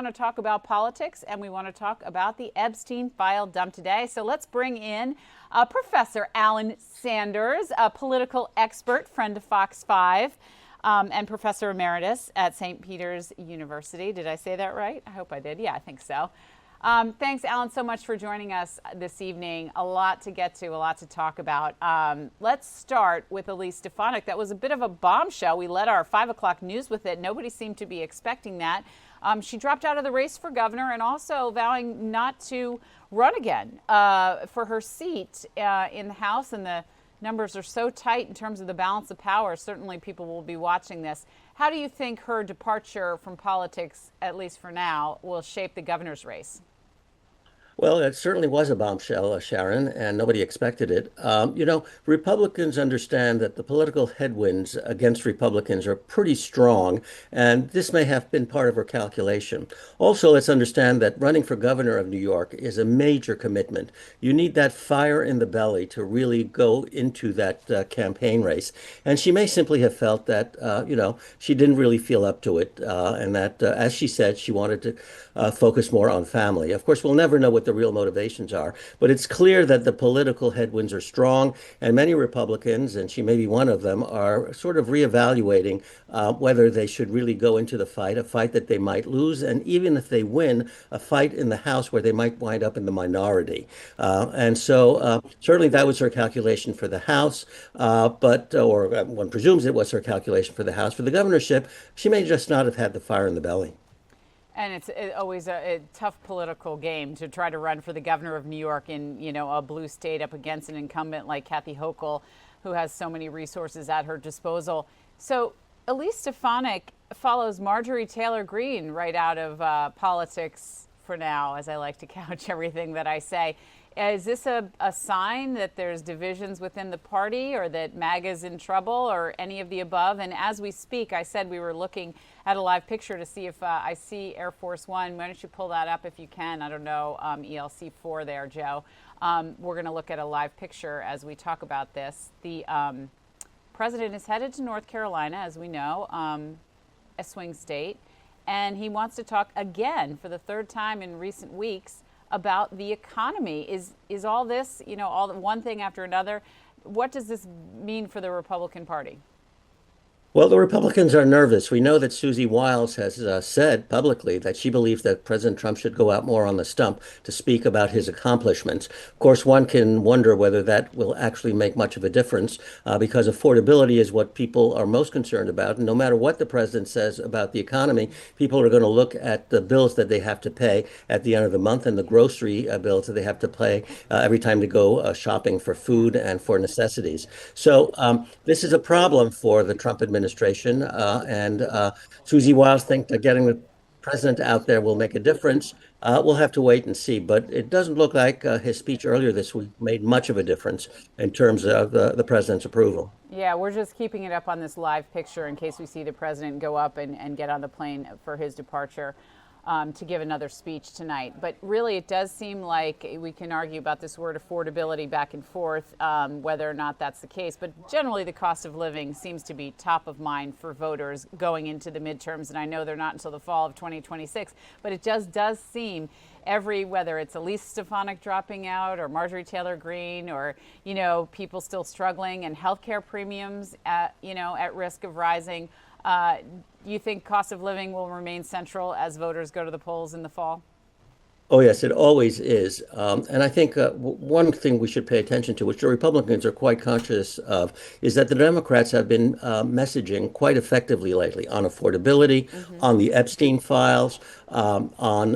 want to talk about politics, and we want to talk about the Epstein file dump today. So let's bring in Professor Alain Sanders, a political expert, friend of Fox 5, and Professor Emeritus at St. Peter's University. Did I say that right? I hope I did. Yeah, I think so. Thanks, Alan, so much for joining us this evening. A lot to get to, a lot to talk about. Let's start with Elise Stefanik. That was a bit of a bombshell. We led our 5 o'clock news with it. Nobody seemed to be expecting that. She dropped out of the race for governor and also vowing not to run again for her seat in the House. And the numbers are so tight in terms of the balance of power. Certainly people will be watching this. How do you think her departure from politics, at least for now, will shape the governor's race? Well, it certainly was a bombshell, Sharon, and nobody expected it. Republicans understand that the political headwinds against Republicans are pretty strong, and this may have been part of her calculation. Also, let's understand that running for governor of New York is a major commitment. You need that fire in the belly to really go into that campaign race. And she may simply have felt that, she didn't really feel up to it, and that, as she said, she wanted to focus more on family. Of course, we'll never know what the real motivations are. But it's clear that the political headwinds are strong, and many Republicans, and she may be one of them, are sort of reevaluating whether they should really go into the fight, a fight that they might lose, and even if they win, a fight in the House where they might wind up in the minority. And so certainly that was her calculation for the House, or one presumes it was her calculation for the House. For the governorship, she may just not have had the fire in the belly. And it's always a tough political game to try to run for the governor of New York in, a blue state up against an incumbent like Kathy Hochul, who has so many resources at her disposal. So Elise Stefanik follows Marjorie Taylor Greene right out of politics for now, as I like to couch everything that I say. Is this a sign that there's divisions within the party, or that MAGA's in trouble, or any of the above? And as we speak, I said we were looking at a live picture to see if I see Air Force One. Why don't you pull that up if you can? I don't know, ELC-4 there, Joe. We're going to look at a live picture as we talk about this. The president is headed to North Carolina, as we know, a swing state, and he wants to talk again for the third time in recent weeks about the economy. Is all this, all one thing after another? What does this mean for the Republican Party? Well, the Republicans are nervous. We know that Susie Wiles has said publicly that she believes that President Trump should go out more on the stump to speak about his accomplishments. Of course, one can wonder whether that will actually make much of a difference because affordability is what people are most concerned about. And no matter what the president says about the economy, people are going to look at the bills that they have to pay at the end of the month and the grocery bills that they have to pay every time they go shopping for food and for necessities. So this is a problem for the Trump administration. And Susie Wiles thinks that getting the president out there will make a difference. We'll have to wait and see. But it doesn't look like his speech earlier this week made much of a difference in terms of the president's approval. Yeah, we're just keeping it up on this live picture in case we see the president go up and get on the plane for his departure to give another speech tonight. But really, it does seem like we can argue about this word affordability back and forth, whether or not that's the case. But generally, the cost of living seems to be top of mind for voters going into the midterms. And I know they're not until the fall of 2026. But it just does seem whether it's Elise Stefanik dropping out or Marjorie Taylor Greene or, people still struggling and healthcare premiums at risk of rising. Do you think cost of living will remain central as voters go to the polls in the fall? Oh, yes, it always is. And I think one thing we should pay attention to, which the Republicans are quite conscious of, is that the Democrats have been messaging quite effectively lately on affordability, on the Epstein files, on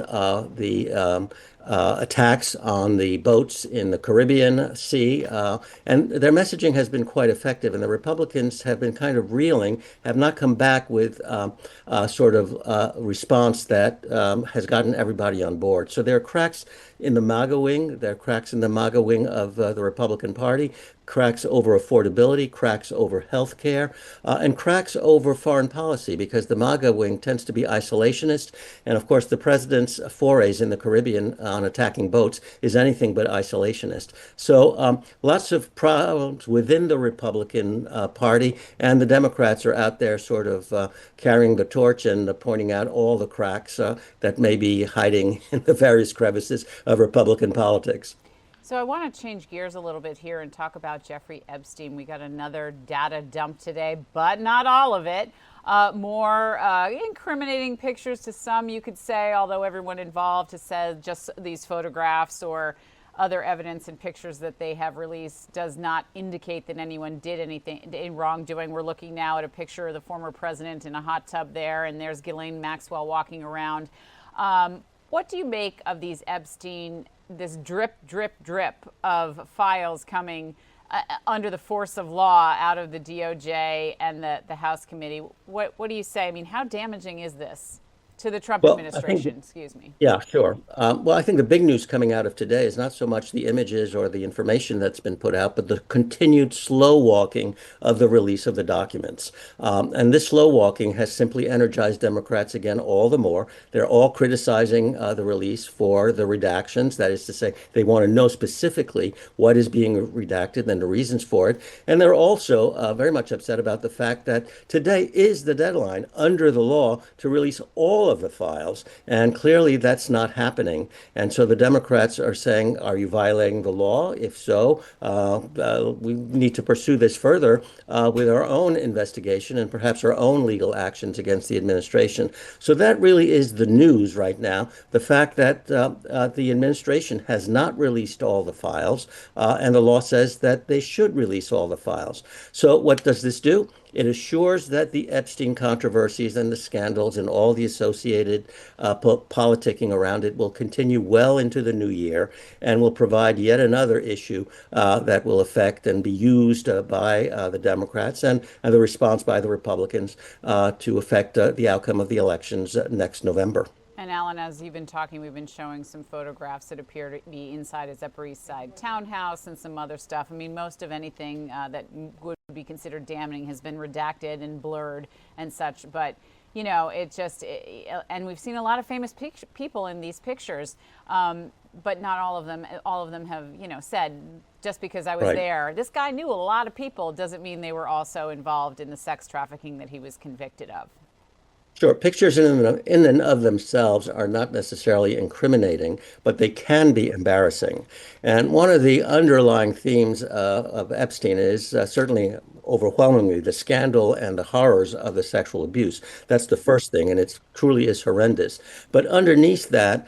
the attacks on the boats in the Caribbean Sea. And their messaging has been quite effective. And the Republicans have been kind of reeling, have not come back with a sort of response that has gotten everybody on board. So there are cracks in the MAGA wing. There are cracks in the MAGA wing of the Republican Party. cracks over affordability, cracks over healthcare, and cracks over foreign policy because the MAGA wing tends to be isolationist. And of course, the president's forays in the Caribbean on attacking boats is anything but isolationist. So lots of problems within the Republican Party, and the Democrats are out there sort of carrying the torch and pointing out all the cracks that may be hiding in the various crevices of Republican politics. So I want to change gears a little bit here and talk about Jeffrey Epstein. We got another data dump today, but not all of it. More incriminating pictures to some, you could say, although everyone involved has said just these photographs or other evidence and pictures that they have released does not indicate that anyone did anything in wrongdoing. We're looking now at a picture of the former president in a hot tub there, and there's Ghislaine Maxwell walking around. What do you make of these Epstein, this drip, drip, drip of files coming under the force of law out of the DOJ and the House committee? What do you say? I mean, how damaging is this to the Trump administration? Excuse me. Yeah, sure. Well, I think the big news coming out of today is not so much the images or the information that's been put out, but the continued slow walking of the release of the documents. And this slow walking has simply energized Democrats again all the more. They're all criticizing the release for the redactions. That is to say, they want to know specifically what is being redacted and the reasons for it. And they're also very much upset about the fact that today is the deadline under the law to release all of the files, and clearly that's not happening. And so the Democrats are saying, are you violating the law? If so, we need to pursue this further with our own investigation and perhaps our own legal actions against the administration. So that really is the news right now, the fact that the administration has not released all the files, and the law says that they should release all the files. So what does this do? It assures that the Epstein controversies and the scandals and all the associated politicking around it will continue well into the new year and will provide yet another issue that will affect and be used by the Democrats and the response by the Republicans to affect the outcome of the elections next November. And Alan, as you've been talking, we've been showing some photographs that appear to be inside his Upper East Side townhouse and some other stuff. I mean, most of anything that would be considered damning has been redacted and blurred and such. But, you know, and we've seen a lot of famous people in these pictures, but not all of them. All of them have, you know, said, just because I was there, this guy knew a lot of people doesn't mean they were also involved in the sex trafficking that he was convicted of. Sure, pictures in and of themselves are not necessarily incriminating, but they can be embarrassing. And one of the underlying themes of Epstein is certainly overwhelmingly the scandal and the horrors of the sexual abuse. That's the first thing, and it truly is horrendous. But underneath that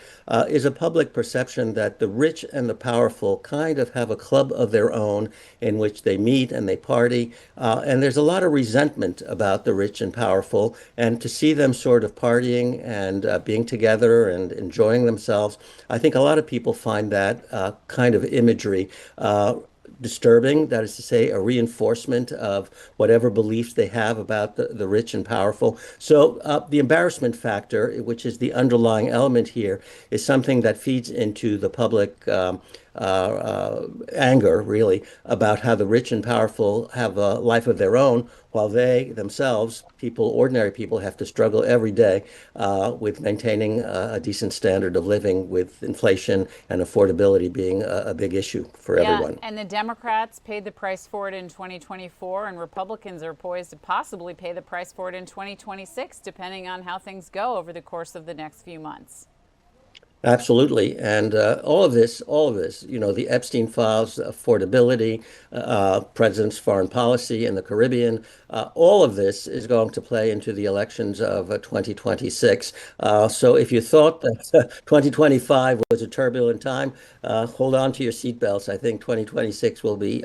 is a public perception that the rich and the powerful kind of have a club of their own in which they meet and they party. And there's a lot of resentment about the rich and powerful. And to see them sort of partying and being together and enjoying themselves, I think a lot of people find that kind of imagery disturbing. That is to say, a reinforcement of whatever beliefs they have about the rich and powerful. So the embarrassment factor, which is the underlying element here, is something that feeds into the public anger, really, about how the rich and powerful have a life of their own, while they themselves, ordinary people, have to struggle every day with maintaining a decent standard of living, with inflation and affordability being a big issue for everyone. And the Democrats paid the price for it in 2024, and Republicans are poised to possibly pay the price for it in 2026, depending on how things go over the course of the next few months. Absolutely. And all of this, you know, the Epstein Files, affordability, president's foreign policy in the Caribbean, all of this is going to play into the elections of 2026. So if you thought that 2025 was a turbulent time, hold on to your seatbelts. I think 2026 will be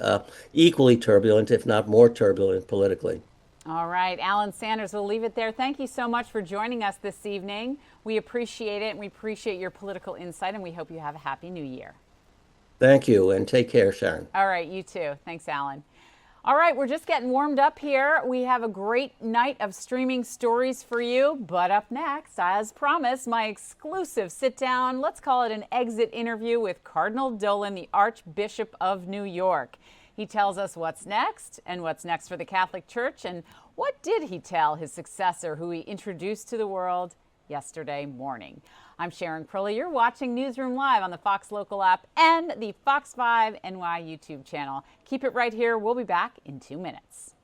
equally turbulent, if not more turbulent politically. All right, Alain Sanders, we'll leave it there. Thank you so much for joining us this evening. We appreciate it, and we appreciate your political insight, and we hope you have a happy new year. Thank you, and take care, Sharon. All right, you too. Thanks, Alan. All right, we're just getting warmed up here. We have a great night of streaming stories for you, but up next, as promised, my exclusive sit-down, let's call it an exit interview with Cardinal Dolan, the Archbishop of New York. He tells us what's next and what's next for the Catholic Church, and what did he tell his successor, who he introduced to the world yesterday morning. I'm Sharon Crowley. You're watching Newsroom Live on the Fox Local app and the Fox 5 NY YouTube channel. Keep it right here. We'll be back in 2 minutes.